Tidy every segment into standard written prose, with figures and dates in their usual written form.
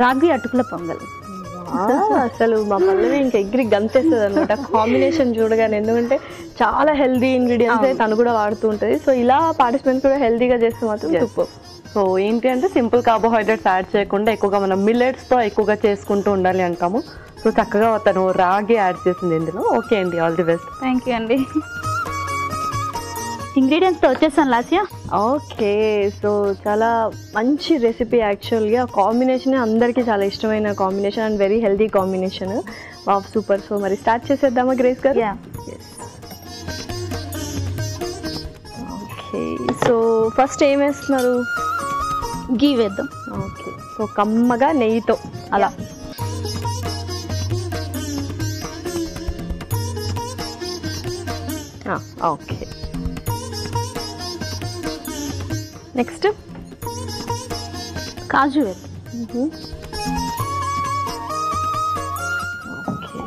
రాగి అటుకుల పొంగల్. అసలు మా పల్లవి ఇంకా ఎగ్రి గంతేస్తుంది అనమాట కాంబినేషన్ చూడగానే. ఎందుకంటే చాలా హెల్దీ ఇంగ్రీడియంట్స్ తను కూడా వాడుతూ ఉంటుంది. సో ఇలా పార్టిసిపెంట్స్ కూడా హెల్దీగా చేస్తే మాత్రం సూపర్. సో ఏంటి అంటే సింపుల్ కార్బోహైడ్రేట్స్ యాడ్ చేయకుండా ఎక్కువగా మనం మిల్లెట్స్తో ఎక్కువగా చేసుకుంటూ ఉండాలి అంటాము. సో చక్కగా తను రాగి యాడ్ చేసింది ఇందులో. ఓకే అండి, all the best. Thank you అండి. ఇంగ్రీడియంట్స్తో వచ్చేసాను లాస్యా. ఓకే, సో చాలా మంచి రెసిపీ. యాక్చువల్గా కాంబినేషన్ అందరికీ చాలా ఇష్టమైన combination and very healthy combination. Wow, super. So మరి స్టార్ట్ చేసేద్దామా గ్రేస్ గారు? ఓకే, సో ఫస్ట్ ఏం వేస్తున్నారు? గీ వేద్దాం. ఓకే, సో కమ్మగా నెయ్యితో అలా. ఓకే, నెక్స్ట్ కాజు వేద్దాం. ఓకే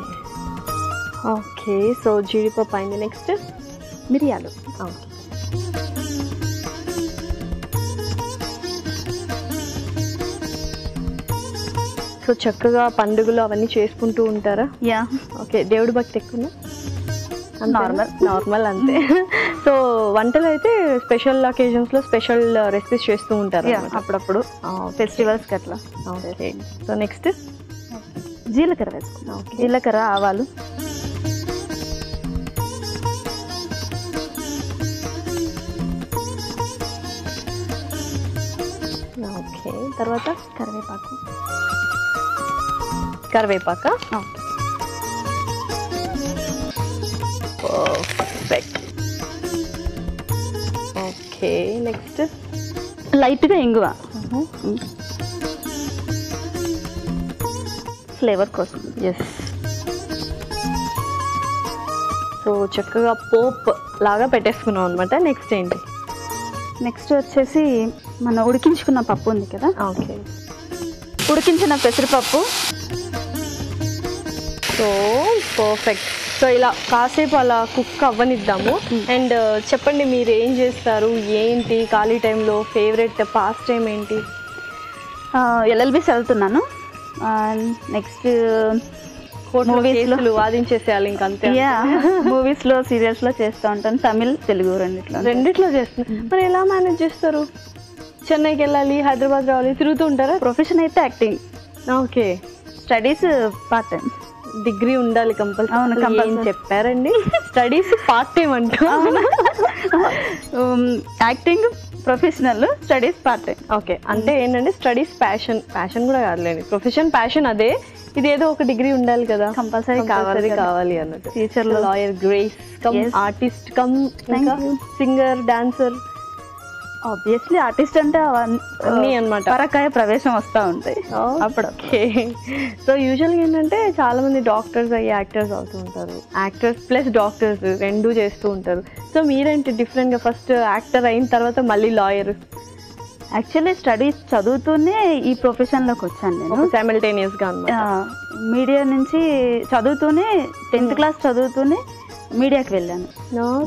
ఓకే, సో జీడిపప్పు అయింది. నెక్స్ట్ మిరియాలు. ఓకే, సో చక్కగా పండుగలు అవన్నీ చేసుకుంటూ ఉంటారా? యా. ఓకే, దేవుడి భక్తి ఎక్కువ? నార్మల్ అంతే. సో వంటలు అయితే స్పెషల్ అకేషన్స్లో స్పెషల్ రెసిపీస్ చేస్తూ ఉంటారు అప్పుడప్పుడు, ఫెస్టివల్స్కి అట్లా. ఓకే, సో నెక్స్ట్ జీలకర్ర వేసుకుందాం. జీలకర్ర, ఆవాలు. ఓకే, తర్వాత కరివేపాకు. కరివేపాక. పర్ఫెక్ట్. ఓకే, నెక్స్ట్ లైట్గా ఇంగువ, ఫ్లేవర్ కోసం. ఎస్, సో చక్కగా పోప్ లాగా పెట్టేసుకున్నాం అనమాట. నెక్స్ట్ ఏంటి? నెక్స్ట్ వచ్చేసి మనం ఉడికించుకున్న పప్పు ఉంది కదా. ఓకే, ఉడికించిన పెసరపప్పు. So perfect. సో ఇలా కాసేపు అలా కుక్ అవ్వనిద్దాము. అండ్ చెప్పండి, మీరు ఏం చేస్తారు, ఏంటి ఖాళీ టైంలో ఫేవరెట్ పాస్ట్ టైం ఏంటి? ఎల్ఎల్బి చదువుతున్నాను. నెక్స్ట్ మూవీస్లో వాదించేసేయాలి ఇంకంతే. మూవీస్లో, సీరియల్స్లో చేస్తూ ఉంటాను. తమిళ్, తెలుగు రెండిట్లో చేస్తాను. మరి ఎలా మేనేజ్ చేస్తారు? చెన్నైకి వెళ్ళాలి, హైదరాబాద్ రావాలి, తిరుగుతూ ఉంటారా? ప్రొఫెషన్ అయితే acting. Okay, studies part time. Degree ఉండాలి కంపల్సరీ. అవును, కంపల్సరీ. చెప్పారండి, స్టడీస్ పార్ట్ టైం అంటూ. Acting professional, studies part time. Okay, అంటే ఏంటంటే స్టడీస్ ప్యాషన్ కూడా కాదులేండి, ప్రొఫెషన్ ప్యాషన్ అదే. ఇది ఏదో ఒక డిగ్రీ ఉండాలి కదా, కంపల్సరీ కావాలి అన్నట్టు. ఫ్యూచర్లో lawyer, grace come artist cum singer, dancer. Obviously artist అంటే అన్నీ అనమాట, పరకాయ ప్రవేశం వస్తూ ఉంటాయి అప్పుడు. ఓకే, సో యూజువల్గా ఏంటంటే చాలా మంది డాక్టర్స్ అయ్యి యాక్టర్స్ అవుతూ ఉంటారు. యాక్టర్స్ ప్లస్ డాక్టర్స్ రెండూ చేస్తూ ఉంటారు. సో మీరేంటి డిఫరెంట్గా ఫస్ట్ యాక్టర్ అయిన తర్వాత మళ్ళీ లాయర్? యాక్చువల్లీ స్టడీస్ చదువుతూనే ఈ ప్రొఫెషన్లోకి వచ్చాను నేను, సైమల్టేనియస్గా. మీడియా నుంచి చదువుతూనే 10th క్లాస్ చదువుతూనే మీడియాకి వెళ్ళాను.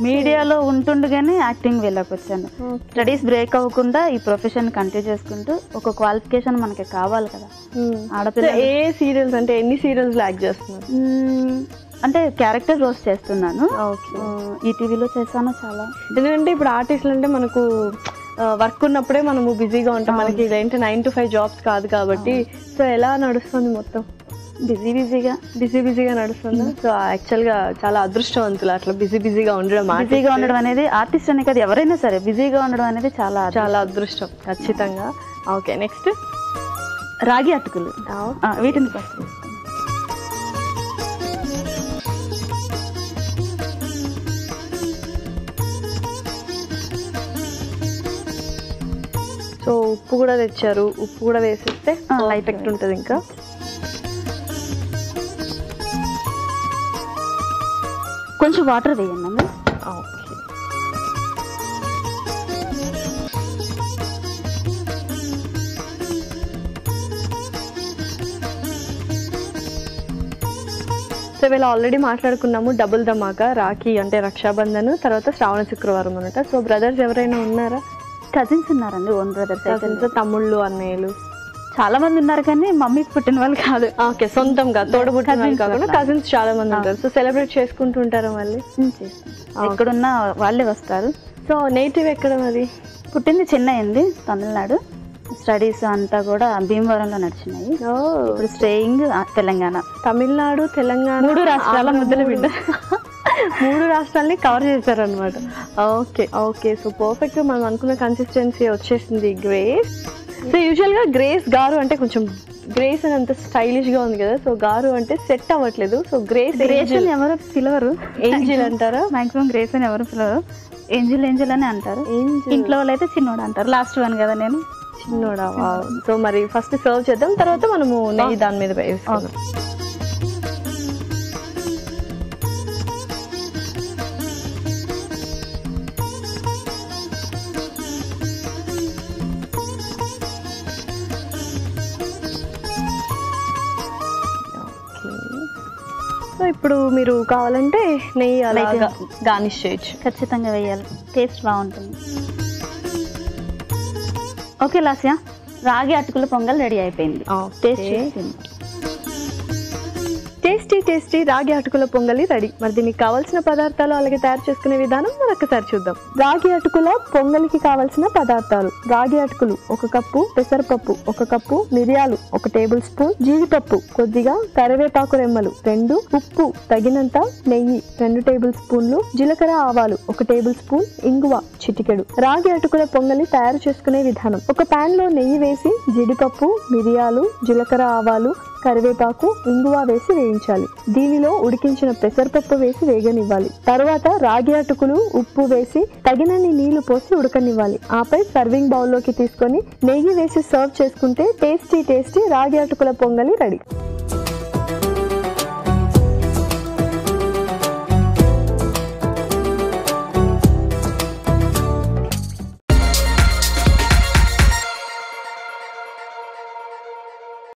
మీడియాలో ఉంటుండగానే యాక్టింగ్ వెళ్ళాక వచ్చాను. స్టడీస్ బ్రేక్ అవ్వకుండా ఈ ప్రొఫెషన్ కంటిన్యూ చేసుకుంటూ ఒక క్వాలిఫికేషన్ మనకి కావాలి కదా ఆడపిల్ల. ఏ సీరియల్స్ అంటే ఎన్ని సీరియల్స్ యాక్ట్ చేస్తున్నారు? అంటే క్యారెక్టర్ రోల్స్ చేస్తున్నాను. ఈటీవీలో చేశాను చాలా. ఎందుకంటే ఇప్పుడు ఆర్టిస్టులు అంటే మనకు వర్క్ ఉన్నప్పుడే మనము బిజీగా ఉంటాం. మనకి ఇదేంటి 9 to 5 జాబ్స్ కాదు కాబట్టి. సో ఎలా నడుస్తుంది మొత్తం? బిజీగా నడుస్తుందా? సో యాక్చువల్గా చాలా అదృష్టవంతులు అట్లా బిజీగా ఉండడం అనేది. ఆర్టిస్ట్ అనే కదా, ఎవరైనా సరే బిజీగా ఉండడం అనేది చాలా చాలా అదృష్టం ఖచ్చితంగా. ఓకే, నెక్స్ట్ రాగి అటుకులు. వీటిని ఫస్ట్ సో ఉప్పు కూడా తెచ్చారు, ఉప్పు కూడా వేసేస్తే ఎఫెక్ట్ ఉంటుంది. ఇంకా కొంచెం వాటర్ వేయండి. ఓకే, సో వీళ్ళు ఆల్రెడీ మాట్లాడుకున్నాము డబుల్ ధమాకా, రాఖీ అంటే రక్షాబంధన్, తర్వాత శ్రావణ శుక్రవారం అనమాట. సో బ్రదర్స్ ఎవరైనా ఉన్నారా? కజిన్స్ ఉన్నారండి, ఓన్ బ్రదర్స్. తమ్ముళ్ళు, అన్నయ్యలు చాలా మంది ఉన్నారు కానీ మమ్మీకి పుట్టిన వాళ్ళు కాదు. ఓకే, సొంతంగా తోడబుట్టిన వాళ్ళు కాకుండా కజిన్స్ చాలా మంది ఉంటారు. సో సెలబ్రేట్ చేసుకుంటుంటారా మళ్ళీ? ఎక్కడున్నా వాళ్ళే వస్తారు. సో నేటివ్ ఎక్కడ మరి? పుట్టింది చెన్నై అండి, తమిళనాడు. స్టడీస్ అంతా కూడా భీమవరంలో నడిచినాయి. ఇప్పుడు స్టేయింగ్ తెలంగాణ. తమిళనాడు, తెలంగాణ 3 రాష్ట్రాల ముద్దల బిడ్డ. 3 రాష్ట్రాలని కవర్ చేశారనమాట. ఓకే ఓకే, సో పర్ఫెక్ట్ మనం అనుకున్న కన్సిస్టెన్సీ వచ్చేసింది గ్రేస్. సో యూజువల్గా గ్రేస్ గారు అంటే కొంచెం గ్రేస్ అని అంత స్టైలిష్ గా ఉంది కదా, సో గారు అంటే సెట్ అవ్వట్లేదు. సో గ్రేస్ అని ఎవరు పిలవరు, ఏంజిల్ అంటారా? మాక్సిమం గ్రేస్ అని ఎవరు పిలవరు, ఏంజిల్ అని అంటారు. ఇంట్లో వాళ్ళు అయితే చిన్నోడు అంటారు. లాస్ట్ వన్ కదా నేను, చిన్నోడా. సో మరి ఫస్ట్ సర్వ్ చేద్దాం, తర్వాత మనము నెయ్యి దాని మీద వేసుకుందాం. సో ఇప్పుడు మీరు కావాలంటే నెయ్యి అలాగా గార్నిష్ చేయొచ్చు. ఖచ్చితంగా వేయాలి, టేస్ట్ బాగుంటుంది. ఓకే లాస్యా, రాగి అటుకుల పొంగల్ రెడీ అయిపోయింది. టేస్టీ టేస్టీ రాగి అటుకుల పొంగలి రెడీ. మరి దీనికి కావాల్సిన పదార్థాలు అలాగే తయారు చేసుకునే విధానం మరొకసారి చూద్దాం. రాగి అటుకుల పొంగలికి కావాల్సిన పదార్థాలు: రాగి అటుకులు 1 కప్పు, పెసరపప్పు 1 కప్పు, మిరియాలు 1 టేబుల్ స్పూన్, జీడిపప్పు కొద్దిగా, కరివేపాకు రెమ్మలు 2, ఉప్పు తగినంత, నెయ్యి 2 టేబుల్ స్పూన్లు, జీలకర్ర ఆవాలు 1 టేబుల్ స్పూన్, ఇంగువ చిటికెడు. రాగి అటుకుల పొంగలి తయారు చేసుకునే విధానం: ఒక పాన్ లో నెయ్యి వేసి జీడిపప్పు, మిరియాలు, జీలకర్ర ఆవాలు, కరివేపాకు, ఇంగువ వేసి వేయించాలి. దీనిలో ఉడికించిన పెసరపప్పు వేసి వేగనివ్వాలి. తర్వాత రాగి అటుకులు, ఉప్పు వేసి తగినన్ని నీళ్లు పోసి ఉడకనివ్వాలి. ఆపై సర్వింగ్ బౌల్లోకి తీసుకొని నెయ్యి వేసి సర్వ్ చేసుకుంటే టేస్టీ టేస్టీ రాగి అటుకుల పొంగలి రెడీ.